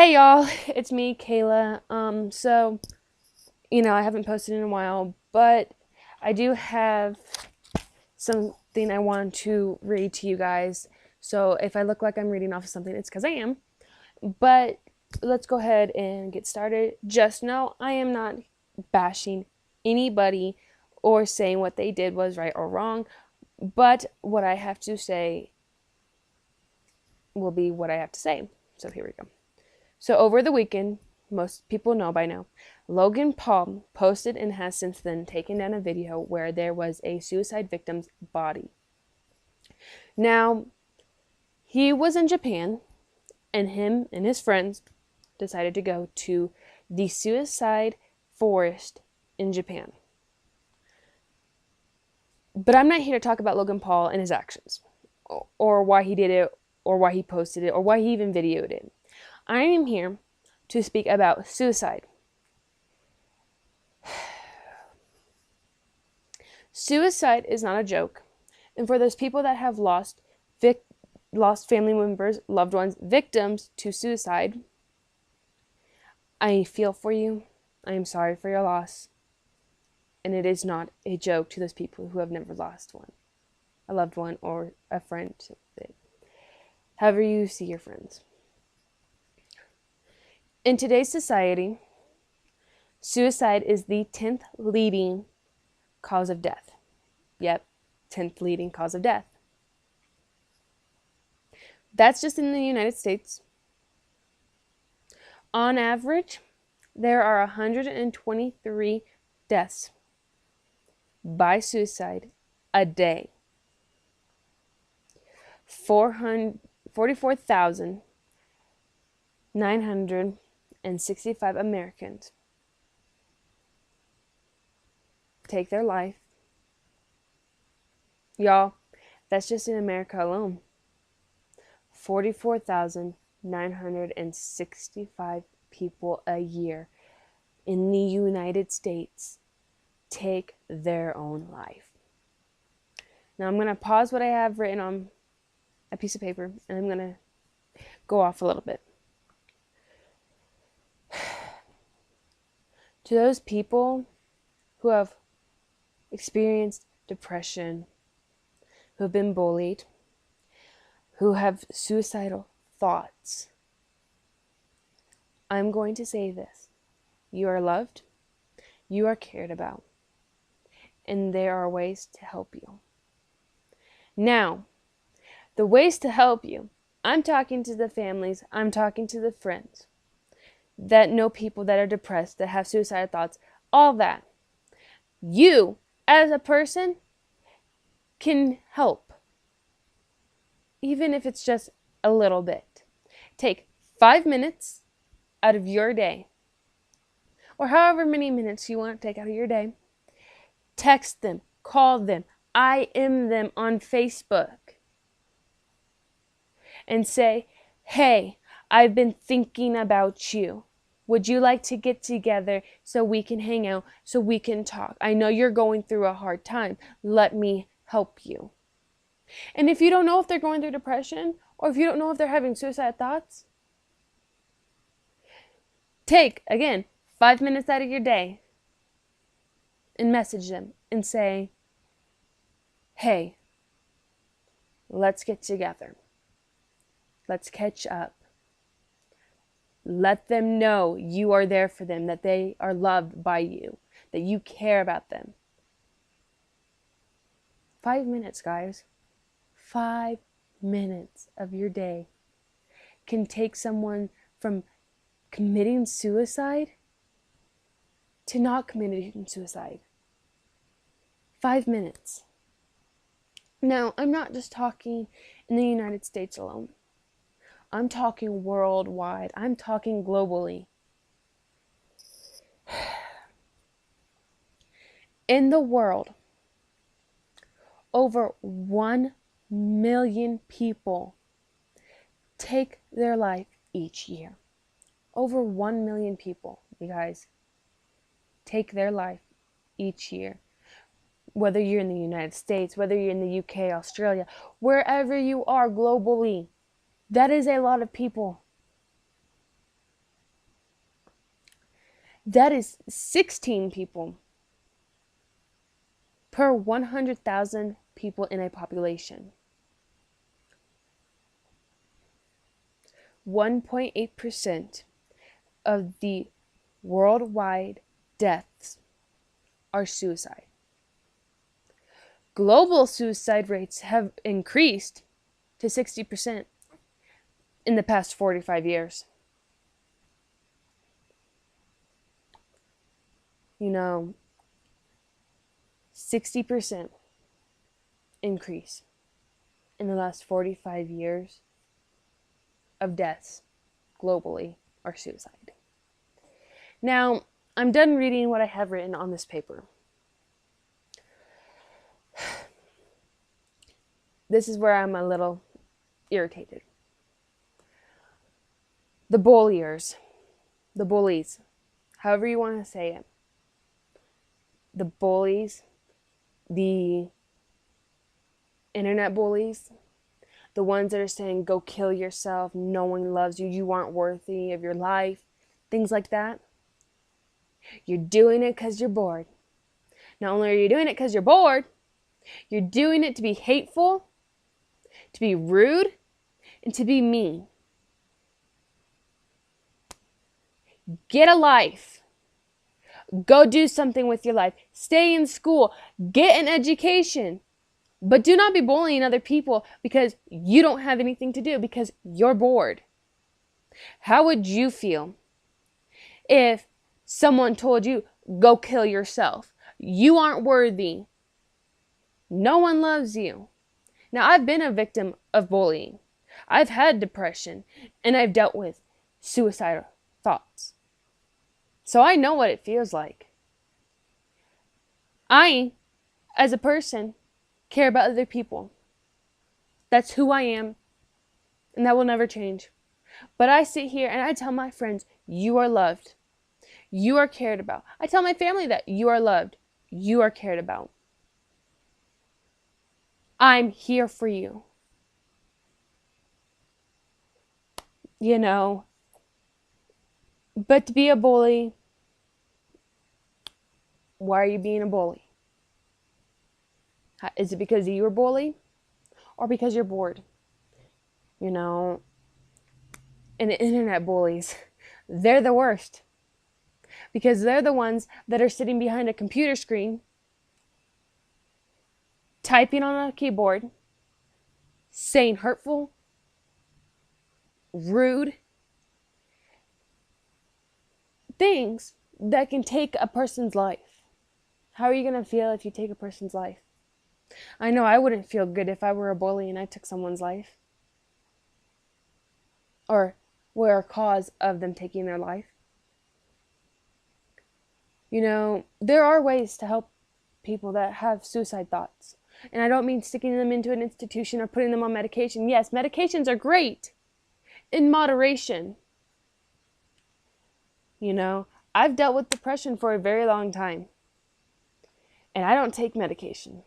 Hey y'all, it's me, Kayla. I haven't posted in a while, but I do have something I want to read to you guys. So if I look like I'm reading off of something, it's because I am. But let's go ahead and get started. Just know I am not bashing anybody or saying what they did was right or wrong, but what I have to say will be what I have to say. So here we go. So over the weekend, most people know by now, Logan Paul posted and has since then taken down a video where there was a suicide victim's body. Now, he was in Japan, and him and his friends decided to go to the suicide forest in Japan. But I'm not here to talk about Logan Paul and his actions, or why he did it, or why he posted it, or why he even videoed it. I am here to speak about suicide. Suicide is not a joke. And for those people that have lost family members, loved ones, victims to suicide, I feel for you. I am sorry for your loss. And it is not a joke to those people who have never lost one, a loved one or a friend. However you see your friends. In today's society, suicide is the 10th leading cause of death. Yep, 10th leading cause of death. That's just in the United States. On average, there are 123 deaths by suicide a day. 44,965 Americans take their life. Y'all, that's just in America alone. 44,965 people a year in the United States take their own life. Now I'm going to pause what I have written on a piece of paper and I'm going to go off a little bit. To those people who have experienced depression, who have been bullied, who have suicidal thoughts, I'm going to say this. You are loved, you are cared about, and there are ways to help you. Now, the ways to help you, I'm talking to the families, I'm talking to the friends that know people that are depressed, that have suicidal thoughts, all that. You, as a person, can help. Even if it's just a little bit. Take 5 minutes out of your day, or however many minutes you want to take out of your day. Text them, call them, IM them on Facebook, and say, hey, I've been thinking about you. Would you like to get together so we can hang out, so we can talk? I know you're going through a hard time. Let me help you. And if you don't know if they're going through depression, or if you don't know if they're having suicide thoughts, take, again, 5 minutes out of your day and message them and say, hey, let's get together. Let's catch up. Let them know you are there for them, that they are loved by you, that you care about them. 5 minutes, guys. 5 minutes of your day can take someone from committing suicide to not committing suicide. 5 minutes. Now, I'm not just talking in the United States alone. I'm talking worldwide. I'm talking globally. In the world, over 1 million people take their life each year. Over 1 million people, you guys, take their life each year. Whether you're in the United States, whether you're in the UK, Australia, wherever you are globally, that is a lot of people. That is 16 people per 100,000 people in a population. 1.8% of the worldwide deaths are suicide. Global suicide rates have increased to 60% in the past 45 years. 60% increase in the last 45 years of deaths globally are suicide. Now, I'm done reading what I have written on this paper. This is where I'm a little irritated. The bullies, however you want to say it, the bullies, the internet bullies, the ones that are saying, go kill yourself, no one loves you, you aren't worthy of your life, things like that. You're doing it because you're bored. Not only are you doing it because you're bored, you're doing it to be hateful, to be rude, and to be mean. Get a life. Go do something with your life. Stay in school. Get an education. But do not be bullying other people because you don't have anything to do, because you're bored. How would you feel if someone told you, go kill yourself? You aren't worthy. No one loves you. Now, I've been a victim of bullying. I've had depression, and I've dealt with suicidal thoughts. So I know what it feels like. I, as a person, care about other people. That's who I am, and that will never change. But I sit here and I tell my friends, you are loved. You are cared about. I tell my family that you are loved. You are cared about. I'm here for you. But to be a bully, why are you being a bully? Is it because you were bullied or because you're bored? And the internet bullies, they're the worst, because they're the ones that are sitting behind a computer screen, typing on a keyboard, saying hurtful, rude things that can take a person's life. How are you going to feel if you take a person's life? I know I wouldn't feel good if I were a bully and I took someone's life, or were a cause of them taking their life. There are ways to help people that have suicide thoughts. And I don't mean sticking them into an institution or putting them on medication. Yes, medications are great in moderation. I've dealt with depression for a very long time, and I don't take medication.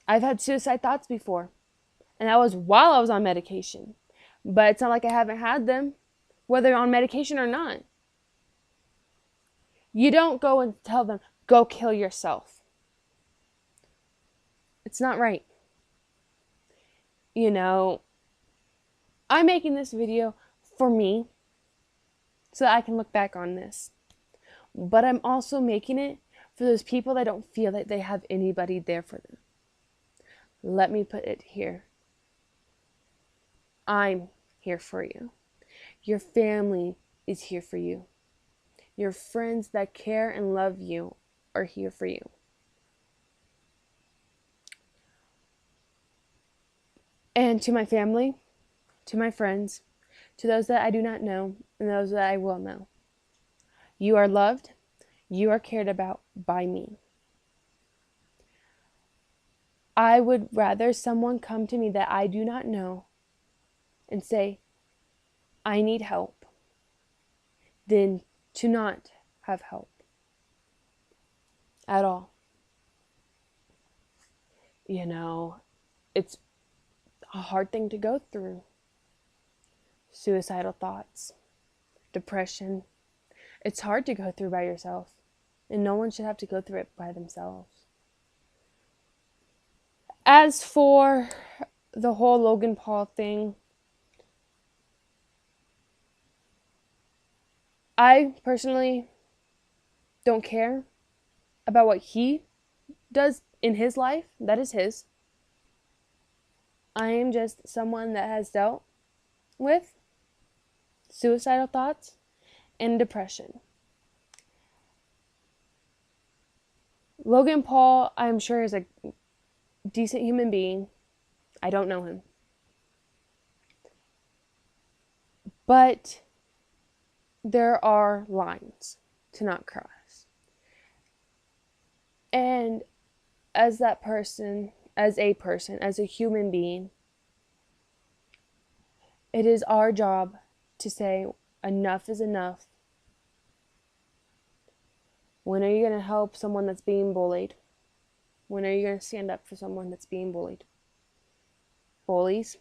I've had suicide thoughts before, and that was while I was on medication. But it's not like I haven't had them, whether on medication or not. You don't go and tell them, go kill yourself. It's not right. I'm making this video for me so that I can look back on this. But I'm also making it for those people that don't feel that they have anybody there for them. Let me put it here. I'm here for you. Your family is here for you. Your friends that care and love you are here for you. And to my family, to my friends, to those that I do not know, and those that I will know, you are loved, you are cared about by me. I would rather someone come to me that I do not know and say, I need help, than to not have help at all. It's a hard thing to go through. Suicidal thoughts, depression, It's hard to go through by yourself, and no one should have to go through it by themselves. As for the whole Logan Paul thing, I personally don't care about what he does in his life. That is his. I am just someone that has dealt with suicidal thoughts and depression. Logan Paul, I'm sure, is a decent human being. I don't know him. But there are lines to not cross. And as a person, as a human being, it is our job to say enough is enough. When are you going to help someone that's being bullied? When are you going to stand up for someone that's being bullied? Bullies,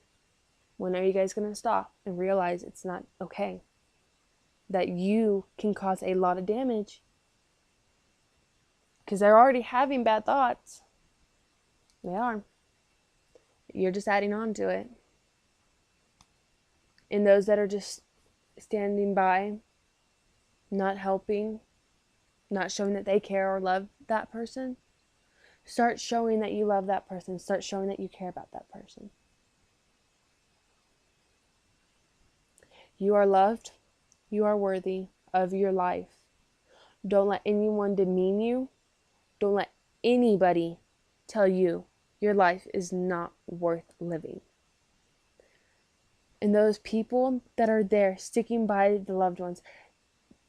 when are you guys going to stop and realize it's not okay? That you can cause a lot of damage. Because they're already having bad thoughts. They are. You're just adding on to it. And those that are just standing by, not helping, not showing that they care or love that person, start showing that you love that person. Start showing that you care about that person. You are loved. You are worthy of your life. Don't let anyone demean you. Don't let anybody tell you your life is not worth living. And those people that are there sticking by the loved ones,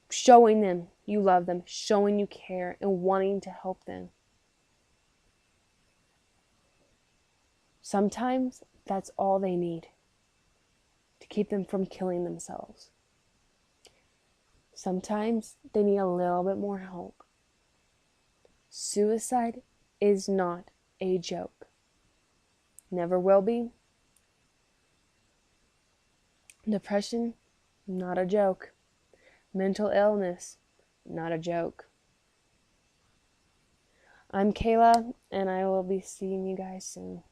showing them you love them, showing you care, and wanting to help them. Sometimes that's all they need to keep them from killing themselves. Sometimes they need a little bit more help. Suicide is not a joke. Never will be. Depression, not a joke. Mental illness, not a joke. I'm Kayla, and I will be seeing you guys soon.